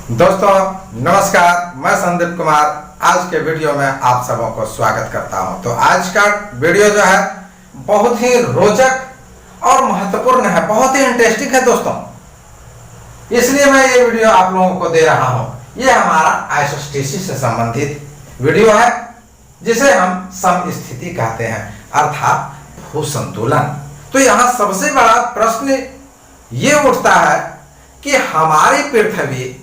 दोस्तों नमस्कार, मैं संदीप कुमार आज के वीडियो में आप सबों को स्वागत करता हूं। तो आज का वीडियो जो है बहुत ही रोचक और महत्वपूर्ण है, बहुत ही इंटरेस्टिंग है दोस्तों, इसलिए मैं ये वीडियो आप लोगों को दे रहा हूं। ये हमारा आइसोस्टेसिस से संबंधित वीडियो है जिसे हम समस्थिति कहते हैं, अर्थात भू-संतुलन। तो यहाँ सबसे बड़ा प्रश्न ये उठता है कि हमारी पृथ्वी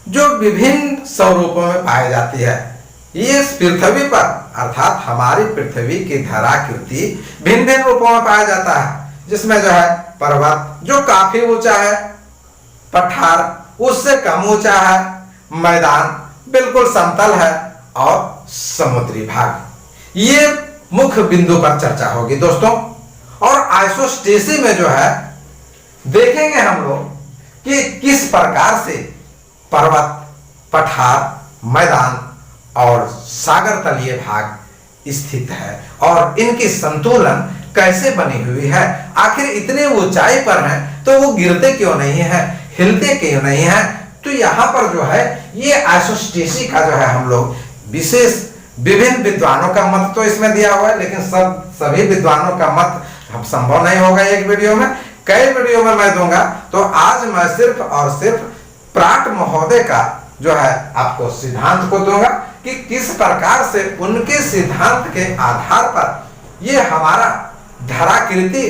जो विभिन्न स्वरूपों में पाई जाती है, ये इस पृथ्वी पर अर्थात हमारी पृथ्वी की धराकृति भिन्न भिन्न रूपों में पाया जाता है, जिसमें जो है पर्वत जो काफी ऊंचा है, पठार उससे कम ऊंचा है, मैदान बिल्कुल समतल है और समुद्री भाग। ये मुख्य बिंदु पर चर्चा होगी दोस्तों। और आइसोस्टेसिस में जो है देखेंगे हम लोग कि किस प्रकार से पर्वत, पठार, मैदान और सागर तलीय भाग स्थित है और इनकी संतुलन कैसे बनी हुई है। आखिर इतने ऊंचाई पर हैं तो वो गिरते क्यों नहीं है, हिलते क्यों नहीं है। तो यहाँ पर जो है ये आइसोस्टेसिस का जो है हम लोग विशेष विभिन्न विद्वानों का मत तो इसमें दिया हुआ है, लेकिन सभी विद्वानों का मत संभव नहीं होगा एक वीडियो में, कई वीडियो में मैं दूंगा। तो आज मैं सिर्फ और सिर्फ प्राट महोदय का जो है आपको सिद्धांत को दूंगा कि किस प्रकार से उनके सिद्धांत के आधार पर ये हमारा धराकृति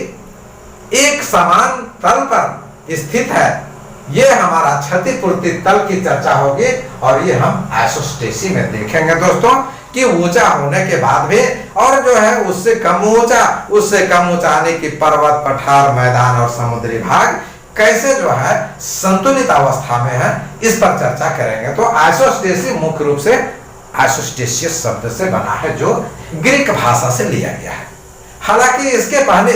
एक समान तल पर स्थित है। ये हमारा क्षतिपूर्ति तल की चर्चा होगी और ये हम आइसोस्टेसिस में देखेंगे दोस्तों कि ऊंचा होने के बाद भी और जो है उससे कम ऊंचा आने की पर्वत, पठार, मैदान और समुद्री भाग कैसे जो है संतुलित अवस्था में है, इस पर चर्चा करेंगे। तो आइसोस्टेसिस मुख्य रूप से आइसोस्टेसिस शब्द से बना है जो ग्रीक भाषा से लिया गया है। हालांकि इसके पहले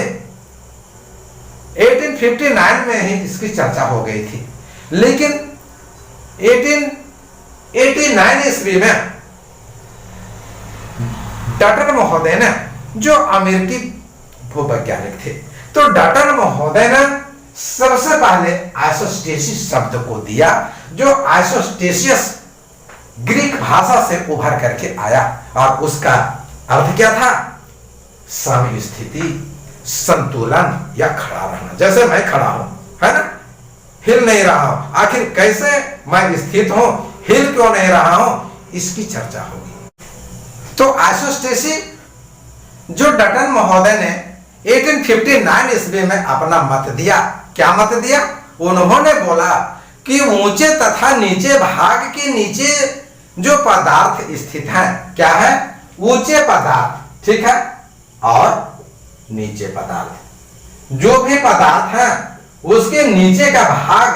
1859 में ही इसकी चर्चा हो गई थी, लेकिन 1889 ईस्वी में डटर महोदय ने, जो अमेरिकी भूवैज्ञानिक थे, तो डटर महोदय ने सबसे पहले आइसोस्टेसिस शब्द को दिया, जो आइसोस्टेसिस ग्रीक भाषा से उभर करके आया और उसका अर्थ क्या था? समस्थिति, संतुलन या खड़ा रहना। जैसे मैं खड़ा हूं, है ना, हिल नहीं रहा हूं, आखिर कैसे मैं स्थित हूं, हिल क्यों नहीं रहा हूं, इसकी चर्चा होगी। तो आइसोस्टेसिस जो डटन महोदय ने 1859 ईस्वी में अपना मत दिया, क्या मत दिया? उन्होंने बोला कि ऊंचे तथा नीचे भाग के नीचे जो पदार्थ स्थित हैं, क्या है? ऊंचे पदार्थ, ठीक है, और नीचे पदार्थ, जो भी पदार्थ है उसके नीचे का भाग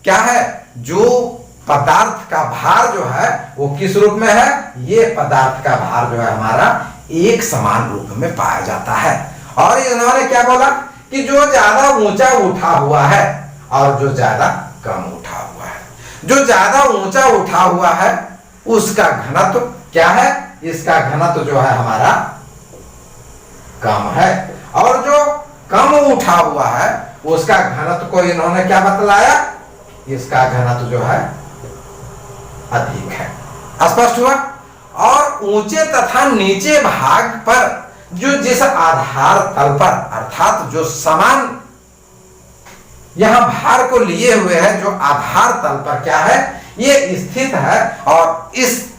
क्या है? जो पदार्थ का भार जो है वो किस रूप में है? ये पदार्थ का भार जो है हमारा एक समान रूप में पाया जाता है। और इन्होंने क्या बोला कि जो ज्यादा ऊंचा उठा हुआ है और जो ज्यादा कम उठा हुआ है, जो ज्यादा ऊंचा उठा हुआ है उसका घनत्व क्या है? इसका घनत्व जो है हमारा कम है, और जो कम उठा हुआ है उसका घनत्व को इन्होंने क्या बतलाया? इसका घनत्व जो है अधिक है। स्पष्ट हुआ? और ऊंचे तथा नीचे भाग पर जो जिस आधार तल पर अर्थात जो समान यहां भार को लिए हुए है, जो आधार तल पर क्या है? ये स्थित है, और इस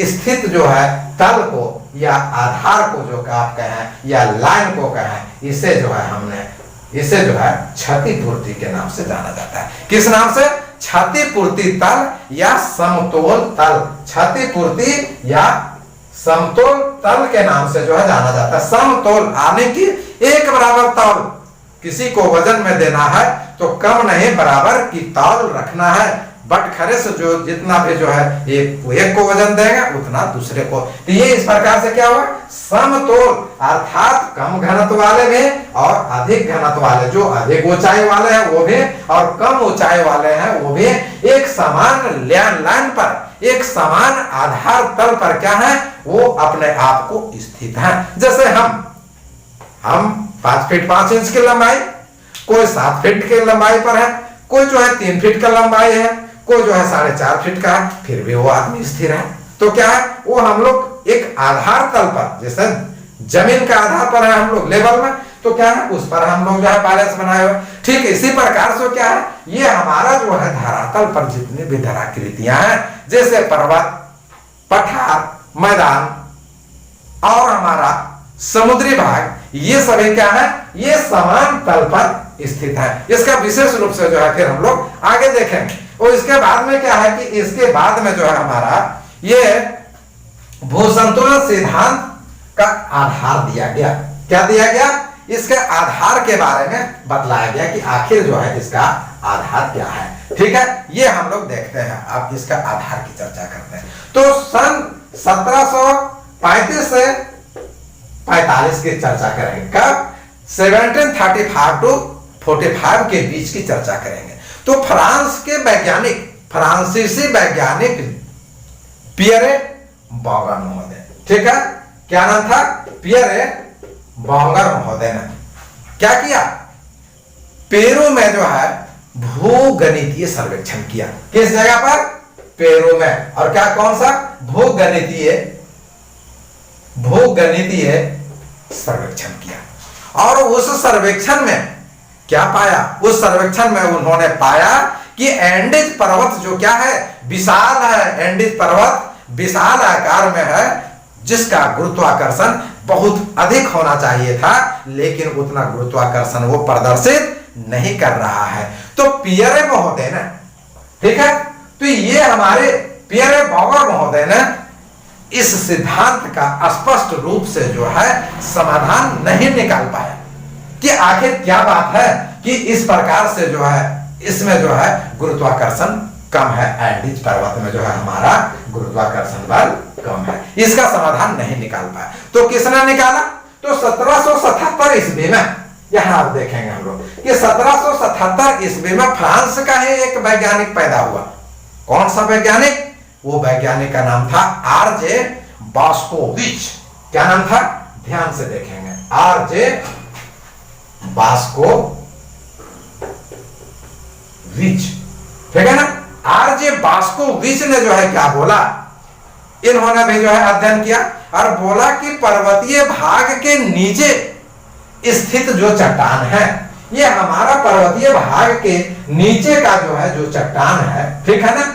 स्थित जो है तल को या आधार को जो आप कहें या लाइन को कहें, इसे जो है इसे जो है क्षतिपूर्ति के नाम से जाना जाता है। किस नाम से? क्षतिपूर्ति तल या समतोल तल। क्षतिपूर्ति या समतोल तल के नाम से जो है जाना जाता है। समतोल आने की एक बराबर तौल, किसी को वजन में देना है तो कम नहीं बराबर की तौल रखना है। बटखरे से जो जितना भी जो है एक को वजन देगा उतना दूसरे को। तो ये इस प्रकार से क्या हुआ? समतोल, अर्थात कम घनत्व वाले भी और अधिक घनत्व वाले, जो अधिक ऊंचाई वाले हैं वो भी और कम ऊंचाई वाले हैं वो भी एक समान लाइन पर, एक समान आधार तल पर क्या है? वो अपने आप को स्थित है। जैसे हम 5 फीट 5 इंच की लंबाई, कोई 7 फीट की लंबाई पर है, कोई जो है 3 फीट का लंबाई है, को जो है 4.5 फीट का है, फिर भी वो आदमी स्थिर है। तो क्या है, वो हम लोग एक आधार तल पर, जैसे जमीन का आधार पर है हम लोग लेवल में, तो क्या है उस पर हम लोग जो है बैलेंस बनाए हुए। ठीक है, इसी प्रकार से क्या है, ये हमारा जो है धरातल पर जितने भी धराकृतियां हैं, जैसे पर्वत, पठार, मैदान और हमारा समुद्री भाग, ये सभी क्या है, ये समान तल पर स्थित है। इसका विशेष रूप से जो है फिर हम लोग आगे देखेंगे। और इसके बाद में क्या है कि इसके बाद में जो है हमारा ये भूसंतुलन सिद्धांत का आधार दिया गया। क्या दिया गया, इसके आधार के बारे में बतलाया गया कि आखिर जो है इसका आधार क्या है। ठीक है, ये हम लोग देखते हैं, अब इसका आधार की चर्चा करते हैं। तो सन 1735 से 45 की चर्चा करेंगे। कब, 1735 टू 45 के बीच की चर्चा करेंगे। तो फ्रांस के वैज्ञानिक, फ्रांसीसी वैज्ञानिक पियरे बॉगर महोदय, ठीक है, क्या नाम था, पियरे बॉगर महोदय ने क्या किया, पेरू में जो है भूगणितीय सर्वेक्षण किया। किस जगह पर, पेरू में। और क्या, कौन सा, भूगणितीय सर्वेक्षण किया। और उस सर्वेक्षण में क्या पाया, उस सर्वेक्षण में उन्होंने पाया कि एंडीज पर्वत जो क्या है, विशाल है। एंडीज पर्वत विशाल आकार में है, जिसका गुरुत्वाकर्षण बहुत अधिक होना चाहिए था, लेकिन उतना गुरुत्वाकर्षण वो प्रदर्शित नहीं कर रहा है। तो पियरे महोदय ने, ठीक है, तो ये हमारे पियरे बॉगर महोदय ने इस सिद्धांत का स्पष्ट रूप से जो है समाधान नहीं निकाल पाया कि आखिर क्या बात है कि इस प्रकार से जो है इसमें जो है गुरुत्वाकर्षण कम है, एंडीज पर्वत में जो है हमारा गुरुत्वाकर्षण बल कम है। इसका समाधान नहीं निकाल पाया। तो किसने निकाला, तो 1777 ईस्वी में, यहां आप देखेंगे हम लोग कि 1777 ईस्वी में फ्रांस का ही एक वैज्ञानिक पैदा हुआ। कौन सा वैज्ञानिक, वो वैज्ञानिक का नाम था आरजे बास्कोविच। क्या नाम था, ध्यान से देखेंगे, आरजे बास्कोविच, ठीक है ना। आरजे बास्कोविच ने जो है क्या बोला, इन्होंने भी जो है अध्ययन किया और बोला कि पर्वतीय भाग के नीचे स्थित जो चट्टान है, ये हमारा पर्वतीय भाग के नीचे का जो है जो चट्टान है, ठीक है ना,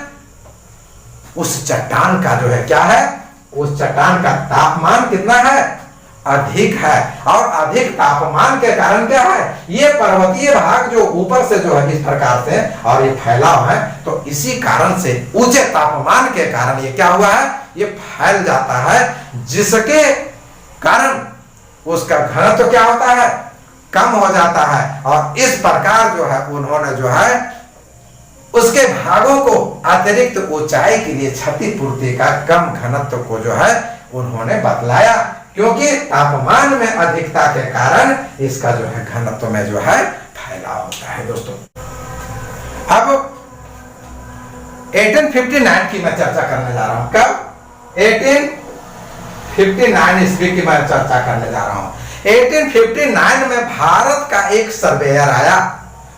उस चट्टान का जो है क्या है, उस चट्टान का तापमान कितना है, अधिक है। और अधिक तापमान के कारण क्या है, ये पर्वतीय भाग जो ऊपर से जो है इस प्रकार से और ये फैलाव है, तो इसी कारण से ऊंचे तापमान के कारण ये क्या हुआ है, ये फैल जाता है, जिसके कारण उसका घनत्व क्या होता है, कम हो जाता है। और इस प्रकार जो है उन्होंने जो है उसके भागों को अतिरिक्त ऊंचाई के लिए क्षतिपूर्ति का कम घनत्व को जो है उन्होंने बतलाया, क्योंकि तापमान में अधिकता के कारण इसका जो है घनत्व में जो है फैलाव होता है। दोस्तों अब 1859 की मैं चर्चा करने जा रहा हूं। कब, 1859 ईस्वी की मैं चर्चा करने जा रहा हूं। 1859 में भारत का एक सर्वेयर आया।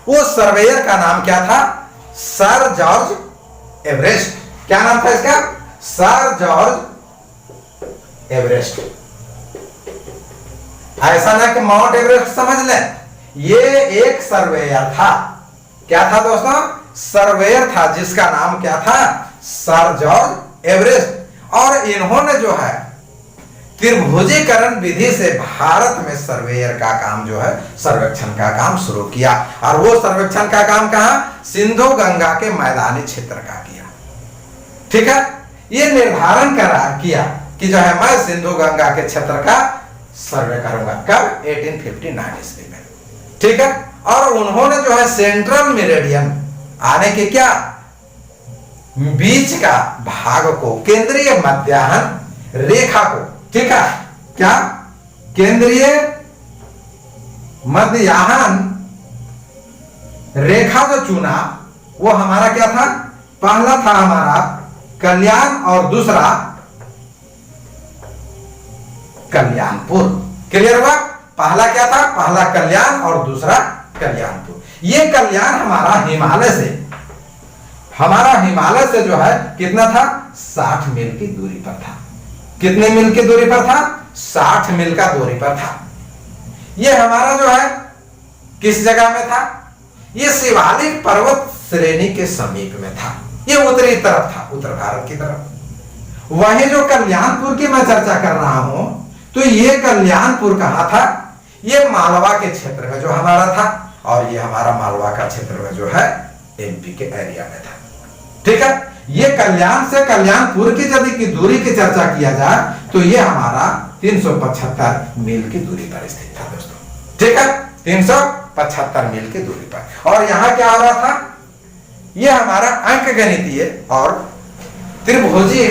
वो सर्वेयर का नाम क्या था, सर जॉर्ज एवरेस्ट। क्या नाम था इसका, सर जॉर्ज एवरेस्ट। ऐसा ना कि माउंट एवरेस्ट समझ लें, ये एक सर्वेयर था। क्या था दोस्तों, सर्वेयर था, जिसका नाम क्या था, सर जॉर्ज एवरेस्ट। और इन्होंने जो है त्रिभुजीकरण विधि से भारत में सर्वेयर का काम जो है, सर्वेक्षण का काम शुरू किया। और वो सर्वेक्षण का काम कहां, सिंधु गंगा के मैदानी क्षेत्र का किया। ठीक है, ये निर्धारण किया कि जो है मैं सिंधु गंगा के क्षेत्र का सर्वे करूंगा। कब, 1859 ईस्वी में। ठीक है, और उन्होंने जो है सेंट्रल मेरिडियन आने के क्या, बीच का भाग को, केंद्रीय मध्याह्न रेखा को, ठीक है, क्या, केंद्रीय मध्याह्न रेखा जो चुना, वो हमारा क्या था, पहला था हमारा कल्याण और दूसरा कल्याणपुर। क्लियर हुआ, पहला क्या था, पहला कल्याण और दूसरा कल्याणपुर। ये कल्याण हमारा हिमालय से हमारा हिमालय से जो है कितना था, 60 मील की दूरी पर था। कितने मील की दूरी पर था, 60 मील का दूरी पर था। यह हमारा जो है किस जगह में था, यह शिवालिक पर्वत श्रेणी के समीप में था। यह उत्तरी तरफ था, उत्तर भारत की तरफ। वही जो कल्याणपुर की मैं चर्चा कर रहा हूं, तो यह कल्याणपुर कहां था, यह मालवा के क्षेत्र में जो हमारा था, और यह हमारा मालवा का क्षेत्र में जो है एमपी के एरिया में था। ठीक है, ये कल्याण से कल्याणपुर की यदि की दूरी की चर्चा किया जाए तो ये हमारा 375 मील की दूरी पर स्थित था दोस्तों। ठीक है, 375 मील की दूरी पर। और यहां क्या हो रहा था, ये हमारा अंक गणितीय और त्रिभुजीय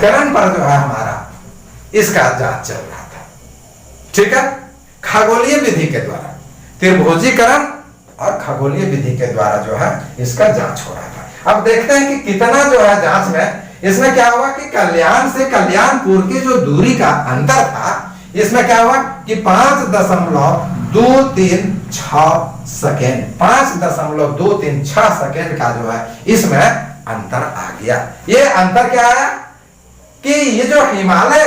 करण पर जो है हमारा इसका जांच चल रहा था। ठीक है, खगोलीय विधि के द्वारा, त्रिभुजीकरण और खगोलीय विधि के द्वारा जो है इसका जांच हो रहा था। अब देखते हैं कि कितना जो है जांच में, इसमें क्या हुआ कि कल्याण से कल्याणपुर की जो दूरी का अंतर था, इसमें क्या हुआ कि 5.236 सेकेंड, 5.236 सेकेंड का जो है इसमें अंतर आ गया। ये अंतर क्या आया कि ये जो हिमालय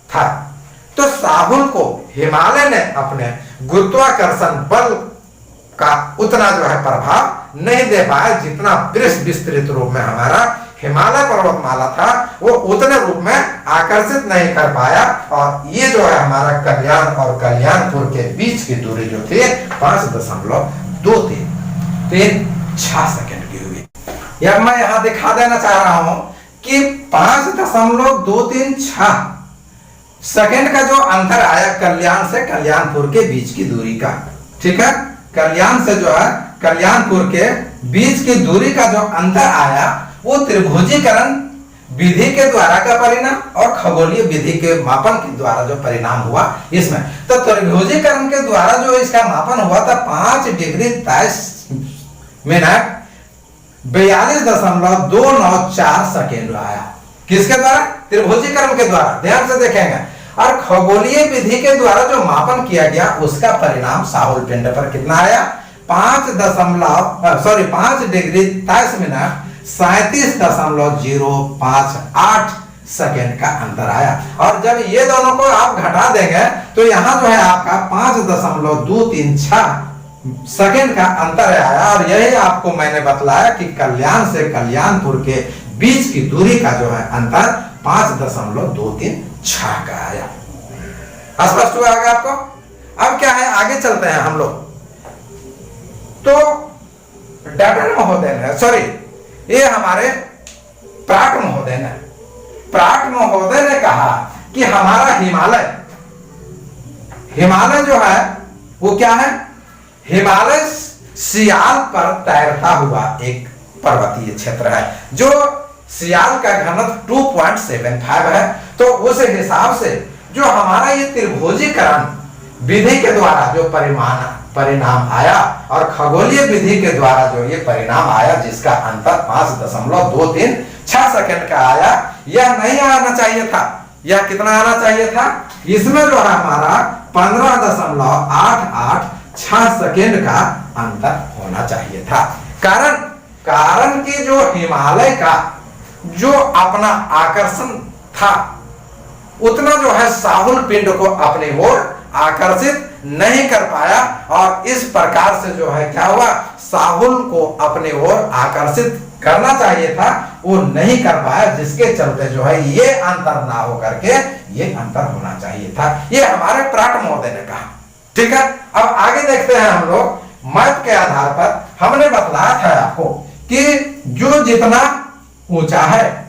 था, तो साहुल को हिमालय ने अपने गुरुत्वाकर्षण बल का उतना जो है प्रभाव नहीं दे पाया, जितना विस्तृत रूप में हमारा हिमालय पर्वतमाला था वो उतने रूप में आकर्षित नहीं कर पाया। और ये जो है हमारा कल्याण और कल्याणपुर के बीच की दूरी जो थी 5.236 सेकेंड की हुई। यह मैं यहां दिखा देना चाह रहा हूं कि 5.236 सेकेंड का जो अंतर आया कल्याण से कल्याणपुर के बीच की दूरी का। ठीक है, कल्याण से जो है कल्याणपुर के बीच की दूरी का जो अंतर आया वो त्रिभुजीकरण विधि के द्वारा का परिणाम और खगोलीय विधि के मापन के द्वारा जो परिणाम हुआ इसमें, तो त्रिभुजीकरण के द्वारा जो इसका मापन हुआ था 5 डिग्री 23 मिनट 42.294 सेकेंड आया। किसके द्वारा, त्रिभुजीकरण के द्वारा, ध्यान से देखेंगे। और खगोलीय विधि के द्वारा जो मापन किया गया उसका परिणाम साहुल पिंड पर कितना आया, 5 डिग्री 23 मिनट 37.058 सेकेंड का अंतर आया। और जब ये दोनों को आप घटा देंगे तो यहां जो है आपका 5.236 सेकेंड का अंतर आया। और यही आपको मैंने बतलाया कि कल्याण से कल्याणपुर के बीच की दूरी का जो है अंतर 5.236 का आया। स्पष्ट हुआ होगा आपको। अब क्या है, आगे चलते हैं हम लोग। तो डाटन महोदय ने, सॉरी ये हमारे प्राट महोदय ने, प्राट महोदय ने कहा कि हमारा हिमालय जो है वो क्या है, हिमालय सियाल पर तैरता हुआ एक पर्वतीय क्षेत्र है। जो सियाल का घनत्व 2.75 है। तो उस हिसाब से जो हमारा ये त्रिभुजीकरण विधि के द्वारा जो परिणाम आया और खगोलीय विधि के द्वारा जो ये परिणाम आया जिसका अंतर 5.236 सेकेंड का आया, यह नहीं आना चाहिए था। यह कितना आना चाहिए था, इसमें जो है हमारा 15.886 सेकेंड का अंतर होना चाहिए था। कारण कि जो हिमालय का जो अपना आकर्षण था उतना जो है साहुल पिंड को अपनी ओर आकर्षित नहीं कर पाया। और इस प्रकार से जो है क्या हुआ, साहुल को अपनी ओर आकर्षित करना चाहिए था, वो नहीं कर पाया, जिसके चलते जो है ये अंतर ना हो करके ये अंतर होना चाहिए था। ये हमारे प्राट महोदय ने कहा। ठीक है, अब आगे देखते हैं हम लोग। मैथ के आधार पर हमने बतलाया था आपको कि जो जितना ऊंचा है,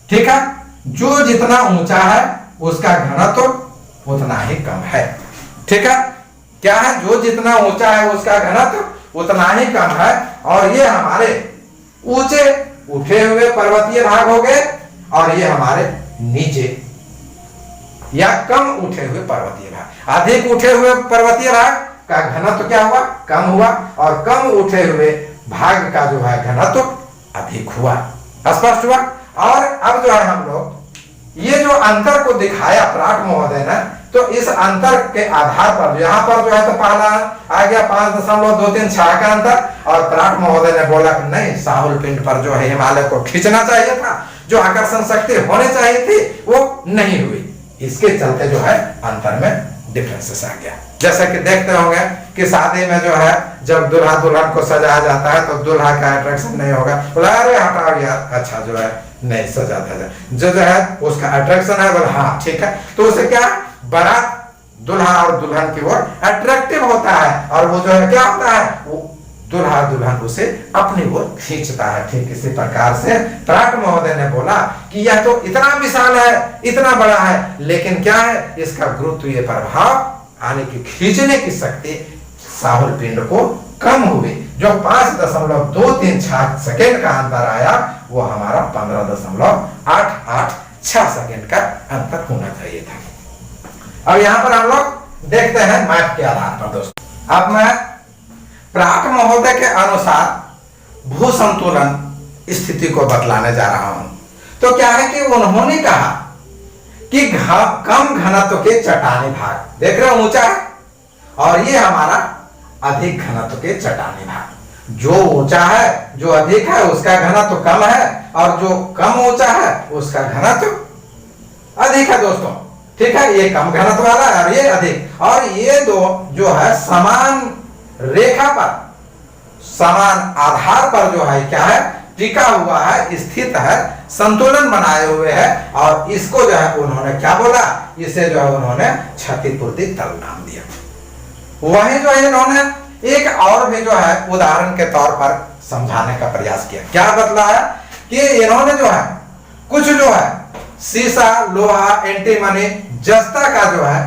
ठीक है, जो जितना ऊंचा है उसका घनत्व उतना ही कम है। ठीक है, क्या है, जो जितना ऊंचा है उसका घनत्व उतना ही कम है। और ये हमारे ऊंचे उठे हुए पर्वतीय भाग हो गए और ये हमारे नीचे या कम उठे हुए पर्वतीय भाग। अधिक उठे हुए पर्वतीय भाग का घनत्व क्या हुआ, कम हुआ, और कम उठे हुए भाग का जो है घनत्व अधिक हुआ। स्पष्ट हुआ। और अब जो है हम लोग ये जो अंतर को दिखाया प्राट महोदय ने, तो इस अंतर के आधार पर यहाँ पर जो है तो पहला आ गया 5.236 का अंतर, और पराग महोदय ने बोला कि नहीं, साहुल पिंड पर जो है हिमालय को खींचना चाहिए था, जो आकर्षण शक्ति होनी चाहिए थी वो नहीं हुई, इसके चलते जो है अंतर में डिफरेंसेस आ गया। जैसा कि देखते होंगे कि शादी में जो है जब दूल्हा दुल्हन को सजाया जाता है तो दूल्हा का अट्रैक्शन नहीं होगा, बोला अरे हटाओ यार, अच्छा जो है नहीं सजाता है, जो है उसका अट्रैक्शन है, बोला हाँ ठीक है, तो उसे क्या बारात दूल्हा और दुल्हन की ओर अट्रैक्टिव होता है, और वो जो है क्या होता है, वो दूल्हा दुल्हन उसे अपनी ओर खींचता है। ठीक इसी प्रकार से पराग महोदय ने बोला कि यह तो इतना विशाल है, इतना बड़ा है, लेकिन क्या है, इसका गुरुत्वीय प्रभाव आने की खींचने की शक्ति साहुल पिंड को कम हुई। जो 5.236 सेकेंड का अंतर आया वो हमारा 15.886 सेकेंड का अंतर होना चाहिए था। अब यहाँ पर हम लोग देखते हैं मैथ के आधार पर दोस्तों। अब मैं पराग महोदय के अनुसार भू संतुलन स्थिति को बतलाने जा रहा हूं। तो क्या है कि उन्होंने कहा कि कम घनत्व के चट्टानी भाग, देख रहे हो ऊंचा है, और ये हमारा अधिक घनत्व के चट्टानी भाग, जो ऊंचा है जो अधिक है उसका घनत्व कम है, और जो कम ऊंचा है उसका घनत्व अधिक है दोस्तों। ठीक है, ये कम घनत्व वाला है और ये अधिक, और ये दो जो है समान रेखा पर, समान आधार पर जो है क्या है, टिका हुआ है, स्थित है, संतुलन बनाए हुए है, और इसको जो है उन्होंने क्या बोला, इसे जो है उन्होंने क्षतिपूर्ति तल नाम दिया। वही जो है इन्होंने एक और भी जो है उदाहरण के तौर पर समझाने का प्रयास किया। क्या बतलाया कि इन्होंने जो है कुछ जो है शीशा, लोहा, एंटीमनी, जस्ता का जो है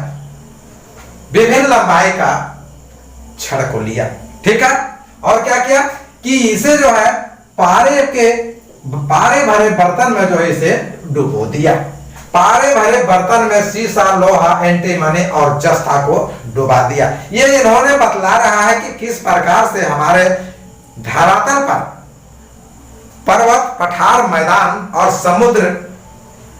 विभिन्न लंबाई का छड़ को लिया, ठीक है, और क्या किया कि इसे जो है पारे भरे बर्तन में जो है इसे डुबो दिया। पारे भरे बर्तन में शीशा, लोहा, एंटीमनी और जस्ता को डुबा दिया। ये इन्होंने बतला रहा है कि किस प्रकार से हमारे धरातल पर पर्वत, पठार, मैदान और समुद्र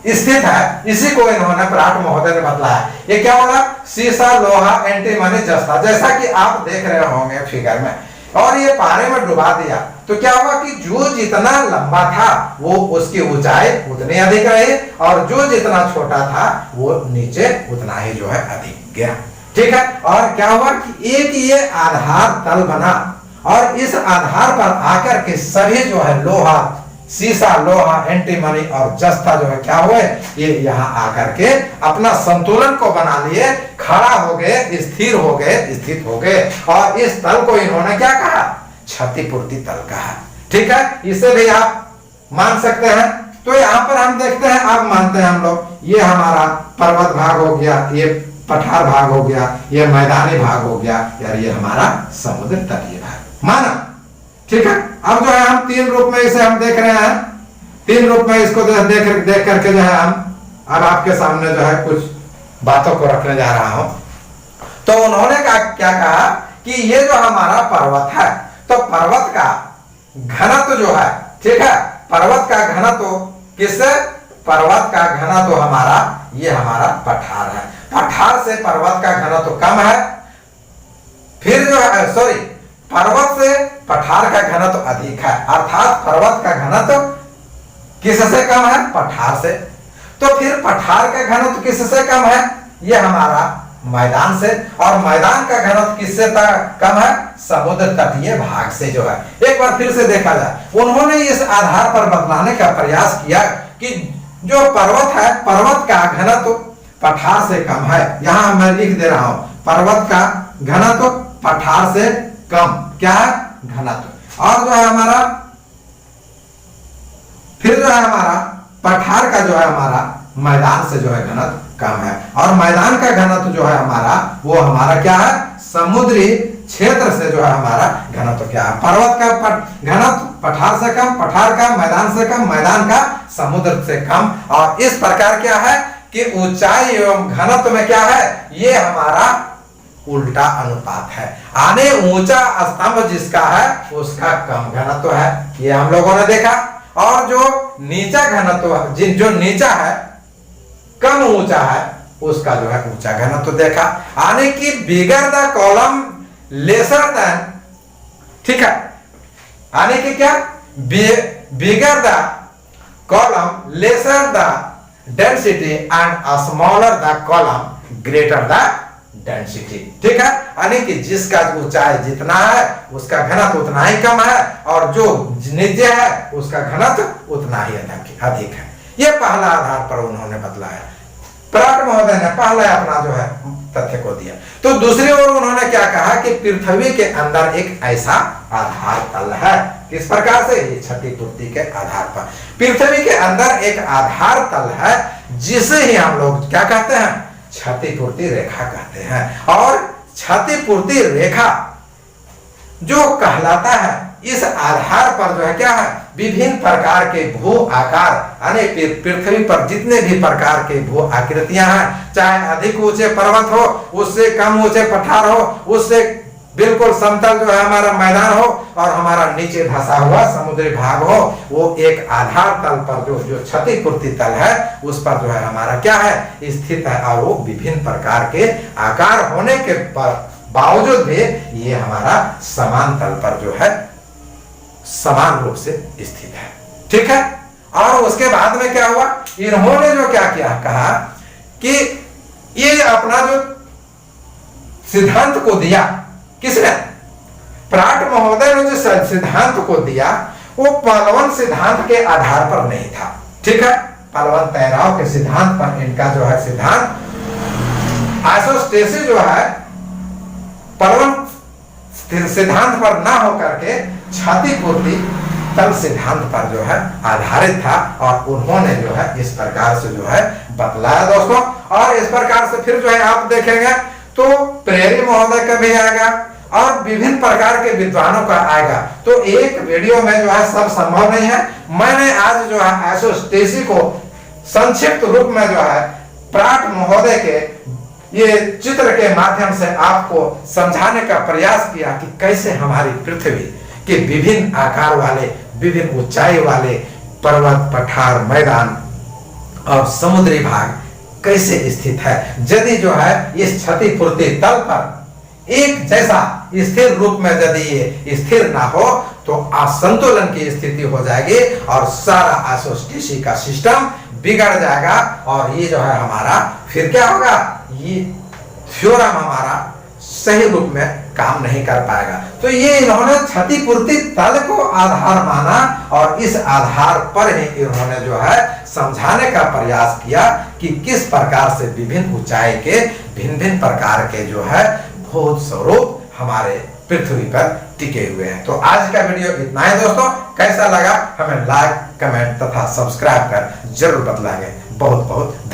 स्थित है। इसी को इन्होंने पराग महोदय ने बतलाया। ये क्या बोला, शीशा, लोहा, एंटीमनी, जस्ता, जैसा कि आप देख रहे होंगे फिगर में, और ये पारे में डुबा दिया तो क्या हुआ कि जो जितना लंबा था वो उसकी ऊंचाई उतनी अधिक रही, और जो जितना छोटा था वो नीचे उतना ही जो है अधिक गया। ठीक है, और क्या हुआ कि एक ये आधार तल बना, और इस आधार पर आकर के सभी जो है लोहा, शीशा, लोहा, एंटीमनी और जस्ता जो है क्या हुए, ये यहाँ आकर के अपना संतुलन को बना लिए, खड़ा हो गए, स्थिर हो गए, स्थित हो गए, और इस तल को इन्होंने क्या कहा, क्षतिपूर्ति तल कहा। ठीक है, इसे भी आप मान सकते हैं। तो यहाँ पर हम देखते हैं, आप मानते हैं हम लोग, ये हमारा पर्वत भाग हो गया, ये पठार भाग हो गया, ये मैदानी भाग हो गया, यार ये हमारा समुद्र तटीय भाग माना। ठीक है, अब जो है हम तीन रूप में इसे हम देख रहे हैं, तीन रूप में इसको देख करके जो है हम अब आपके सामने जो है कुछ बातों को रखने जा रहा हूं। तो उन्होंने क्या कहा कि ये जो हमारा पर्वत है, तो पर्वत का घनत्व जो है, ठीक है, पर्वत का घनत्व किससे, पर्वत का घनत्व हमारा, ये हमारा पठार है, पठार से पर्वत का घनत्व कम है। फिर जो है सॉरी, पर्वत से पठार का घनत्व अधिक है, अर्थात पर्वत का घनत्व किससे कम है, पठार से। तो फिर पठार का घनत्व किससे कम है, ये हमारा मैदान से, और मैदान का घनत्व किससे कम है, समुद्र तटीय भाग से जो है। एक बार फिर से देखा जाए, उन्होंने इस आधार पर बतलाने का प्रयास किया कि जो पर्वत है, पर्वत का घनत्व पठार से कम है। यहां मैं लिख दे रहा हूं, पर्वत का घनत्व पठार से कम, क्या है, घनत्व। और जो है हमारा, फिर जो है हमारा पठार का जो है हमारा मैदान से जो है घनत्व कम है, और मैदान का घनत्व जो है हमारा, वो हमारा क्या है, समुद्री क्षेत्र से जो है हमारा घनत्व क्या है, पर्वत का घनत्व पठार से कम, पठार का मैदान से कम, मैदान का समुद्र से कम। और इस प्रकार क्या है कि ऊंचाई एवं घनत्व में क्या है, ये हमारा उल्टा अनुपात है। आने ऊंचा स्तंभ जिसका है उसका कम घनत्व है, ये हम लोगों ने देखा। और जो नीचा घनत्व, जो नीचा है, कम ऊंचा है, उसका जो है ऊंचा घनत्व देखा। यानी कि bigger the column lesser than, ठीक है, यानी कि क्या, bigger the column lesser the density and smaller the column greater the density, ठीक है। यानी कि जिसका ऊंचाई जितना है उसका घनत्व उतना ही कम है, और जो नीचे है उसका घनत्व उतना ही अधिक है। यह पहला आधार पर उन्होंने बतलाया, प्राट महोदय ने पहला अपना जो है तथ्य को दिया। तो दूसरी ओर उन्होंने क्या कहा कि पृथ्वी के अंदर एक ऐसा आधार तल है, किस प्रकार से, ये क्षतिपूर्ति के आधार पर पृथ्वी के अंदर एक आधार तल है, जिसे ही हम लोग क्या कहते हैं, क्षतिपूर्ति रेखा कहते हैं। और क्षतिपूर्ति रेखा जो कहलाता है, इस आधार पर जो है क्या है, विभिन्न प्रकार के भू आकार, यानी पृथ्वी पर जितने भी प्रकार के भू आकृतियां हैं, चाहे अधिक ऊंचे पर्वत हो, उससे कम ऊंचे पठार हो, उससे बिल्कुल समतल जो है हमारा मैदान हो, और हमारा नीचे धंसा हुआ समुद्री भाग हो, वो एक आधार तल पर जो क्षतिपूर्ति तल है उस पर जो है हमारा क्या है, स्थित है। और वो विभिन्न प्रकार के आकार होने के बावजूद भी ये हमारा समान तल पर जो है समान रूप से स्थित है, ठीक है। और उसके बाद में क्या हुआ, इन्होंने जो क्या किया, कहा कि ये अपना जो सिद्धांत को दिया, किसने, प्राट महोदय ने जो सिद्धांत को दिया वो पहलवान सिद्धांत के आधार पर नहीं था, ठीक है। पहलवान तैराव के सिद्धांत पर इनका जो है सिद्धांत, आइसोस्टेसिस जो है पहलवान सिद्धांत पर ना होकर के क्षतिपूर्ति तल सिद्धांत पर जो है आधारित था, और उन्होंने जो है इस प्रकार से जो है बतलाया दोस्तों। और इस प्रकार से फिर जो है आप देखेंगे तो प्रेरी महोदय का भी आएगा और विभिन्न प्रकार के विद्वानों का आएगा। तो एक वीडियो में जो है सब संभव नहीं है, मैंने आज जो है आइसोस्टेसिस को संक्षिप्त रूप में जो है प्राट महोदय के ये चित्र के माध्यम से आपको समझाने का प्रयास किया कि कैसे हमारी पृथ्वी के विभिन्न आकार वाले, विभिन्न ऊंचाई वाले पर्वत, पठार, मैदान और समुद्री भाग कैसे स्थित है। यदि जो है इस क्षतिपूर्ति तल पर एक जैसा स्थिर रूप में यदि ये स्थिर ना हो तो असंतुलन की स्थिति हो जाएगी और सारा आइसोस्टेसिस का सिस्टम बिगड़ जाएगा, और ये जो है हमारा फिर क्या होगा, ये थ्योरम हमारा सही रूप में काम नहीं कर पाएगा। तो ये इन्होंने क्षतिपूर्ति तल को आधार माना, और इस आधार पर ही इन्होंने जो है समझाने का प्रयास किया कि किस प्रकार से विभिन्न ऊंचाई के भिन्न भिन्न प्रकार के जो है भौत स्वरूप हमारे पृथ्वी पर टिके हुए हैं। तो आज का वीडियो इतना ही दोस्तों, कैसा लगा हमें लाइक, कमेंट तथा सब्सक्राइब कर जरूर बतलाएंगे। बहुत बहुत